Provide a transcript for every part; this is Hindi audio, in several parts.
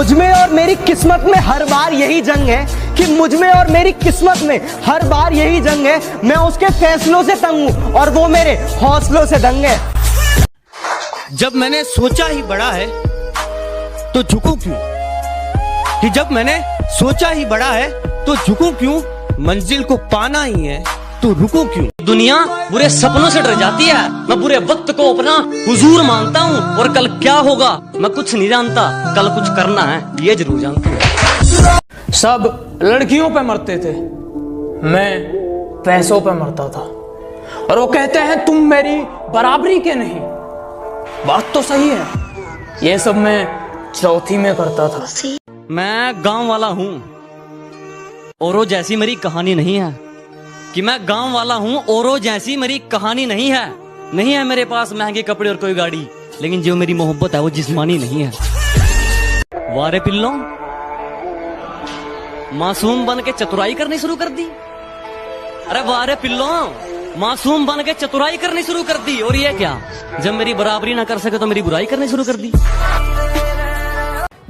मुझ में और मेरी किस्मत में हर बार यही जंग है कि मुझ में और मेरी किस्मत में हर बार यही जंग है। मैं उसके फैसलों से तंग हूं और वो मेरे हौसलों से दंग है। जब मैंने सोचा ही बड़ा है तो झुकूं क्यों, कि जब मैंने सोचा ही बड़ा है तो झुकूं क्यों, मंजिल को पाना ही है तो रुको क्यों। दुनिया बुरे सपनों से डर जाती है, मैं बुरे वक्त को अपना हुजूर मानता हूँ, और कल क्या होगा मैं कुछ नहीं जानता, कल कुछ करना है ये जरूर जानता हूँ। सब लड़कियों पे मरते थे, मैं पैसों पे मरता था, और वो कहते हैं तुम मेरी बराबरी के नहीं। बात तो सही है, ये सब मैं चौथी में करता था। मैं गांव वाला हूँ औरों जैसी मेरी कहानी नहीं है, कि मैं गांव वाला हूँ औरों जैसी मेरी कहानी नहीं है। नहीं है मेरे पास महंगे कपड़े और कोई गाड़ी, लेकिन जो मेरी मोहब्बत है वो जिस्मानी नहीं है। वारे पिल्लो मासूम बन के चतुराई करनी शुरू कर दी। अरे वारे पिल्लो मासूम बन के चतुराई करनी शुरू कर दी, और ये क्या, जब मेरी बराबरी ना कर सके तो मेरी बुराई करनी शुरू कर दी।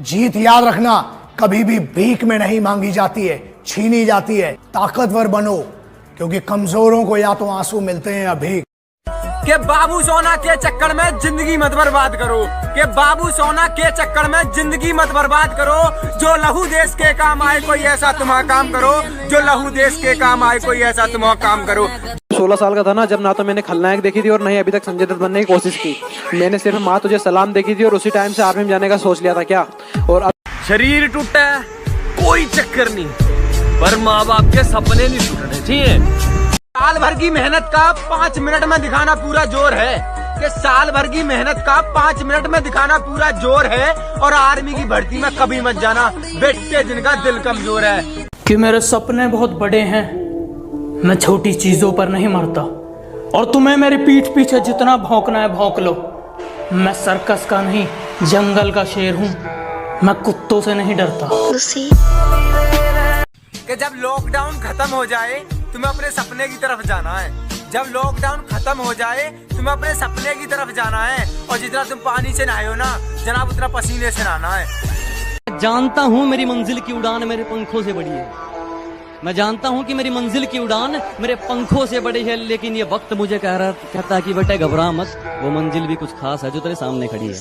जीत याद रखना कभी भी भीख में नहीं मांगी जाती है, छीनी जाती है। ताकतवर बनो, क्योंकि कमजोरों को या तो आंसू मिलते हैं या भीख। के बाबू सोना के चक्कर में जिंदगी मत बर्बाद करो, के बाबू सोना के चक्कर में जिंदगी मत बर्बाद करो। जो लहू देश के काम आए कोई ऐसा तुम्हारा काम करो, जो लहू देश के काम आए कोई ऐसा तुम्हारा काम करो। 16 साल का था ना जब, ना तो मैंने खलनायक देखी थी और नहीं अभी तक संजय दत्त बनने की कोशिश की। मैंने सिर्फ माँ तुझे सलाम देखी थी और उसी टाइम से आर्मी में जाने का सोच लिया था क्या। और शरीर टूटा कोई चक्कर नहीं, पर माँ बाप के सपने नहीं टूटने चाहिए। साल भर की मेहनत का 5 मिनट में दिखाना पूरा जोर है, कि साल भर की मेहनत का 5 मिनट में दिखाना पूरा जोर है। और आर्मी की भर्ती में कभी मत जाना बेटे जिनका दिल कमजोर है। कि मेरे सपने बहुत बड़े हैं, मैं छोटी चीजों पर नहीं मरता, और तुम्हें मेरी पीठ पीछे जितना भौंकना है भौंक लो। मैं सर्कस का नहीं जंगल का शेर हूँ, मैं कुत्तों से नहीं डरता। कि जब लॉकडाउन खत्म हो जाए तुम्हें अपने सपने की तरफ जाना है, जब लॉकडाउन खत्म हो जाए तुम्हें अपने सपने की तरफ जाना है। और जितना तुम पानी से नहाए हो ना जनाब, उतना पसीने से नहाना है। जानता हूँ मेरी मंजिल की उड़ान मेरे पंखों से बड़ी है, मैं जानता हूँ कि मेरी मंजिल की उड़ान मेरे पंखों से बड़ी है, लेकिन ये वक्त मुझे कहता है कि बेटे घबरा मत, वो मंजिल भी कुछ खास है जो तेरे सामने खड़ी है।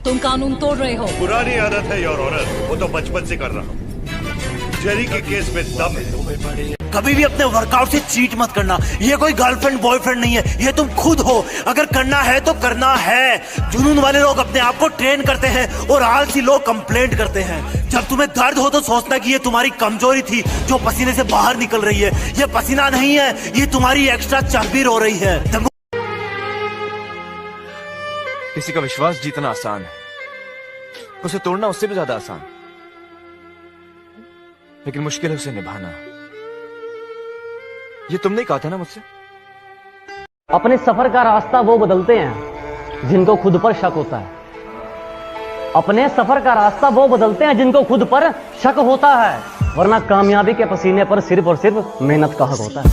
तुम कानून तोड़ रहे हो। पुरानी आदत है योर ऑनर, वो तो बचपन से कर रहा हूँ। जेरी के केस में दम है। कभी भी अपने वर्कआउट से चीट मत करना, ये कोई गर्लफ्रेंड बॉयफ्रेंड नहीं है, ये तुम खुद हो। अगर करना है तो करना है। जुनून वाले लोग अपने आप को ट्रेन करते हैं और आलसी लोग कंप्लेंट करते हैं। जब तुम्हें दर्द हो तो सोचना कि ये तुम्हारी कमजोरी थी जो पसीने से बाहर निकल रही है। ये पसीना नहीं है, ये तुम्हारी एक्स्ट्रा चर्बी रो रही है। किसी का विश्वास जीतना आसान है, उसे तोड़ना उससे भी ज्यादा आसान, लेकिन मुश्किल है उसे निभाना। ये तुमने कहा था ना मुझसे। अपने सफर का रास्ता वो बदलते हैं जिनको खुद पर शक होता है। अपने सफर का रास्ता वो बदलते हैं जिनको खुद पर शक होता है, वरना कामयाबी के पसीने पर सिर्फ और सिर्फ मेहनत का हक होता है।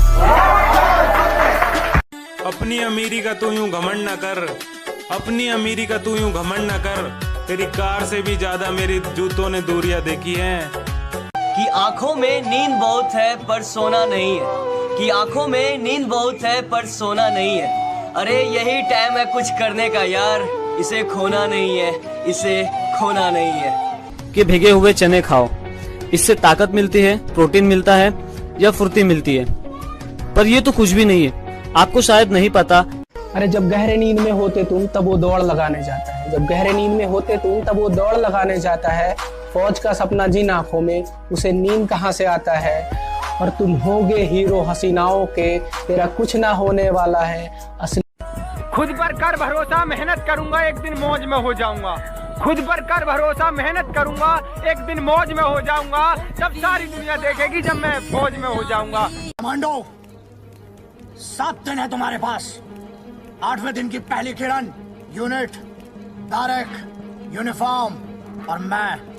अपनी अमीरी का तू यूं घमंड न कर, अपनी अमीरी का तू यूं घमंड न कर, तेरी कार से भी ज्यादा मेरी जूतों ने दूरियां देखी हैं। कि आंखों में नींद बहुत है पर सोना नहीं है, कि आंखों में नींद बहुत है पर सोना नहीं है। अरे यही टाइम है कुछ करने का यार, इसे खोना नहीं है, इसे खोना नहीं है। कि भीगे हुए चने खाओ, इससे ताकत मिलती है, प्रोटीन मिलता है या फुर्ती मिलती है, पर ये तो कुछ भी नहीं है, आपको शायद नहीं पता। अरे जब गहरे नींद में होते तुम तब वो दौड़ लगाने जाता है, जब गहरे नींद में होते तुम तब वो दौड़ लगाने जाता है। फौज का सपना जिन आंखों में, उसे नींद कहाँ से आता है। और तुम होगे हीरो हसीनाओं के, तेरा कुछ ना होने वाला है असली। खुद पर कर भरोसा, मेहनत करूंगा एक दिन मौज में हो जाऊंगा। खुद पर कर भरोसा, मेहनत करूंगा एक दिन मौज में हो जाऊंगा। जब सारी दुनिया देखेगी जब मैं फौज में हो जाऊंगा। कमांडो 7 दिन है तुम्हारे पास। 8वें दिन की पहली किरण, यूनिट, तारक, यूनिफॉर्म और मैं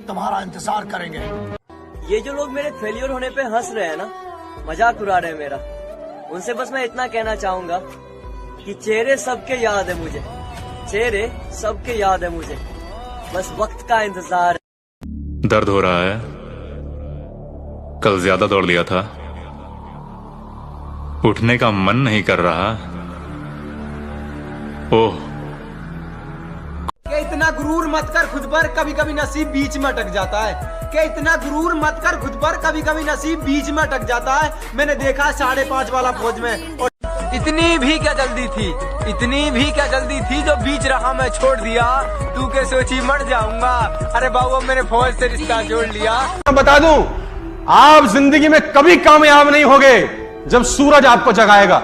तुम्हारा इंतजार करेंगे। ये जो लोग मेरे फेलियर होने पे हंस रहे हैं ना, मजाक उड़ा रहे हैं मेरा, उनसे बस मैं इतना कहना चाहूंगा कि चेहरे सबके याद है मुझे, चेहरे सबके याद है मुझे, बस वक्त का इंतजार। दर्द हो रहा है, कल ज्यादा दौड़ लिया था, उठने का मन नहीं कर रहा। ओह, कि इतना गुरूर मत कर खुद पर, कभी कभी नसीब बीच में अटक जाता है। कि इतना गुरूर मत कर खुद पर, कभी कभी नसीब बीच में अटक जाता है। मैंने देखा 5.5 वाला फौज में, और इतनी भी क्या जल्दी थी, इतनी भी क्या जल्दी थी जो बीच रहा मैं छोड़ दिया। तू के सोची मर जाऊंगा, अरे बाबू मैंने फौज से रिश्ता जोड़ लिया। बता दूं, आप जिंदगी में कभी कामयाब नहीं होगे जब सूरज आपको जगाएगा।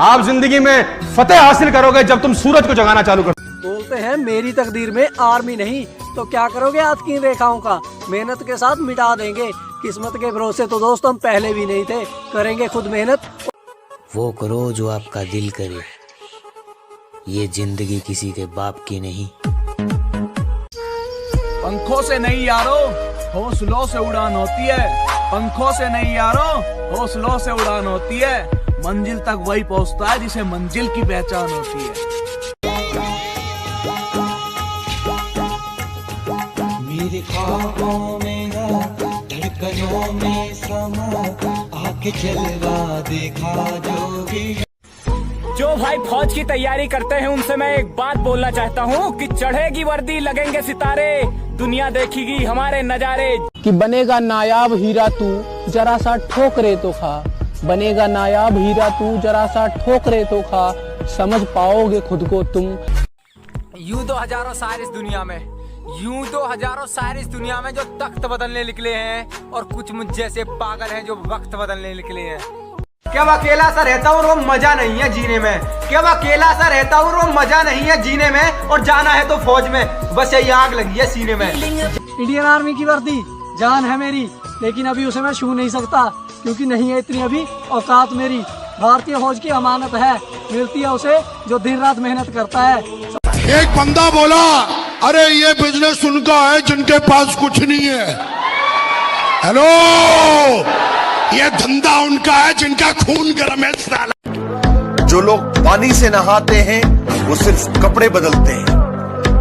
आप जिंदगी में फतेह हासिल करोगे जब तुम सूरज को जगाना चालू करो। बोलते हैं मेरी तकदीर में आर्मी नहीं, तो क्या करोगे आज की रेखाओं का, मेहनत के साथ मिटा देंगे। किस्मत के भरोसे तो दोस्त हम पहले भी नहीं थे, करेंगे खुद मेहनत। वो करो जो आपका दिल करे, ये जिंदगी किसी के बाप की नहीं। पंखों से नहीं यारो, हौसलों से उड़ान होती है। पंखों से नहीं यारो, हौसलों से उड़ान होती है। मंजिल तक वही पहुंचता है जिसे मंजिल की पहचान होती है। मेरे ख्वाबों में ना, धड़कनों में समा, आके जलवा देखा जो भी। जो भाई फौज की तैयारी करते हैं उनसे मैं एक बात बोलना चाहता हूँ कि चढ़ेगी वर्दी, लगेंगे सितारे, दुनिया देखेगी हमारे नजारे। कि बनेगा नायाब हीरा तू, जरा सा ठोकरे तो खा। बनेगा नायाब हीरा तू, जरा सा ठोकरे तो खा। समझ पाओगे खुद को तुम। यूं तो हजारों शायर इस दुनिया में, यूं तो हजारों शायर इस दुनिया में जो तख्त बदलने निकले हैं, और कुछ मुझ जैसे पागल हैं जो वक्त बदलने निकले हैं। क्या अकेला सा रहता हूँ वो मजा नहीं है जीने में। क्या अकेला सा रहता हूँ वो मजा नहीं है जीने में, और जाना है तो फौज में, बस यही आग लगी है सीने में। इंडियन आर्मी की वर्दी जान है मेरी, लेकिन अभी उसे मैं छू नहीं सकता, क्योंकि नहीं है इतनी अभी औकात मेरी। भारतीय फौज की अमानत है, मिलती है उसे जो दिन रात मेहनत करता है। एक बंदा बोला, अरे ये बिजनेस उनका है जिनके पास कुछ नहीं है। हेलो, ये धंधा उनका है जिनका खून गर्म है साला। जो लोग पानी से नहाते हैं वो सिर्फ कपड़े बदलते हैं,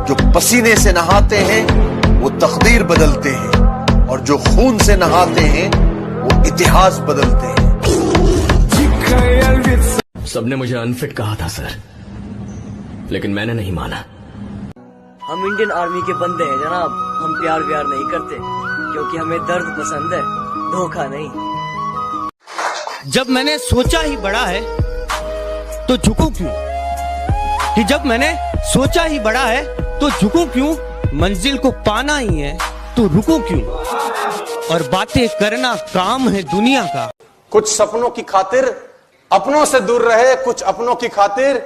जो पसीने से नहाते हैं वो तकदीर बदलते हैं, और जो खून से नहाते हैं वो इतिहास बदलते हैं। सबने मुझे अनफिट कहा था सर, लेकिन मैंने नहीं माना। हम इंडियन आर्मी के बंदे हैं जनाब, हम प्यार व्यार नहीं करते, क्योंकि हमें दर्द पसंद है, धोखा नहीं। जब मैंने सोचा ही बड़ा है तो झुकूं क्यों, कि जब मैंने सोचा ही बड़ा है तो झुकूं क्यों, मंजिल को पाना ही है तो रुकूं क्यों, और बातें करना काम है दुनिया का। कुछ सपनों की खातिर अपनों से दूर रहे, कुछ अपनों की खातिर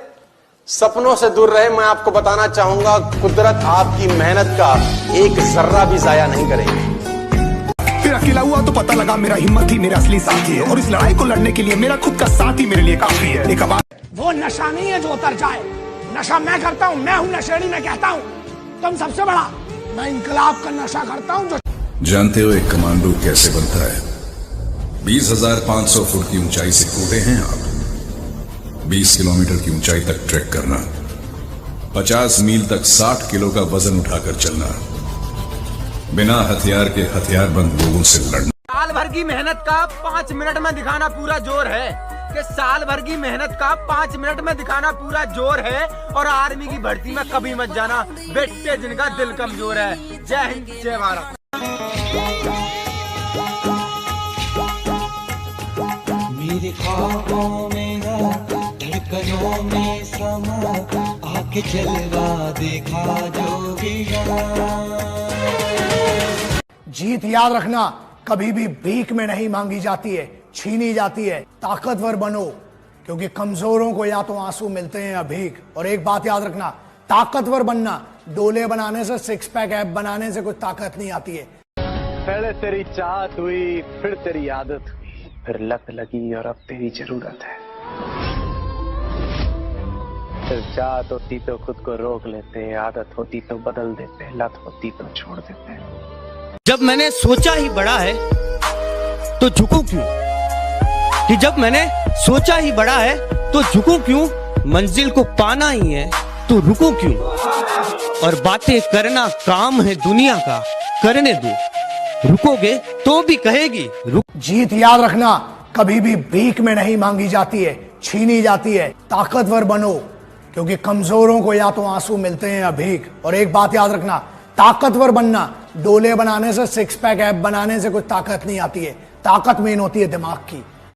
सपनों से दूर रहे। मैं आपको बताना चाहूंगा, कुदरत आपकी मेहनत का एक जर्रा भी जाया नहीं करेगी। फिर अकेला हुआ तो पता लगा मेरा हिम्मत ही मेरा असली साथी है, और इस लड़ाई को लड़ने के लिए मेरा खुद का साथ ही मेरे लिए काफी है। एक आवाज, वो नशा नहीं है जो उतर जाए, नशा मैं करता हूँ, मैं हूँ नशेड़ी, मैं कहता हूँ तुम सबसे बड़ा, मैं इंकलाब का नशा करता हूँ। जो जानते हो एक कमांडो कैसे बनता है? 20,500 फुट की ऊंचाई से कूदे हैं आप, 20 किलोमीटर की ऊंचाई तक ट्रैक करना, 50 मील तक 60 किलो का वजन उठाकर चलना, बिना हथियार के हथियारबंद लोगों से लड़ना। साल भर की मेहनत का 5 मिनट में दिखाना पूरा जोर है, कि साल भर की मेहनत का 5 मिनट में दिखाना पूरा जोर है। और आर्मी की भर्ती में कभी मत जाना बेटे जिनका दिल कमजोर है। जय हिंद, जय भारत। मेरे ख्वाबों में ना, धड़कनों में समा, आके जलवा देखा जो भी। जीत याद रखना कभी भी भीख में नहीं मांगी जाती है, छीनी जाती है। ताकतवर बनो, क्योंकि कमजोरों को या तो आंसू मिलते हैं या भीख। और एक बात याद रखना, ताकतवर बनना डोले बनाने से, 6 पैक ऐप बनाने से कोई ताकत नहीं आती है। पहले तेरी चाहत हुई, फिर तेरी आदत हुई, फिर लत लगी और अब तेरी जरूरत है। फिर चाहत होती तो खुद को रोक लेते, आदत होती तो बदल देते, लत होती तो छोड़ देते। जब मैंने सोचा ही बड़ा है तो झुकूं क्यों, कि जब मैंने सोचा ही बड़ा है तो झुकूं क्यों, मंजिल को पाना ही है तो रुकूं क्यों, और बातें करना काम है दुनिया का, करने दो। रुकोगे तो भी कहेगी रुक। जीत याद रखना कभी भी भीख में नहीं मांगी जाती है, छीनी जाती है। ताकतवर बनो, क्योंकि कमजोरों को या तो आंसू मिलते हैं या भीख। और एक बात याद रखना, ताकतवर बनना डोले बनाने से, सिक्स पैक ऐप बनाने से कुछ ताकत नहीं आती है। ताकत मेन होती है दिमाग की।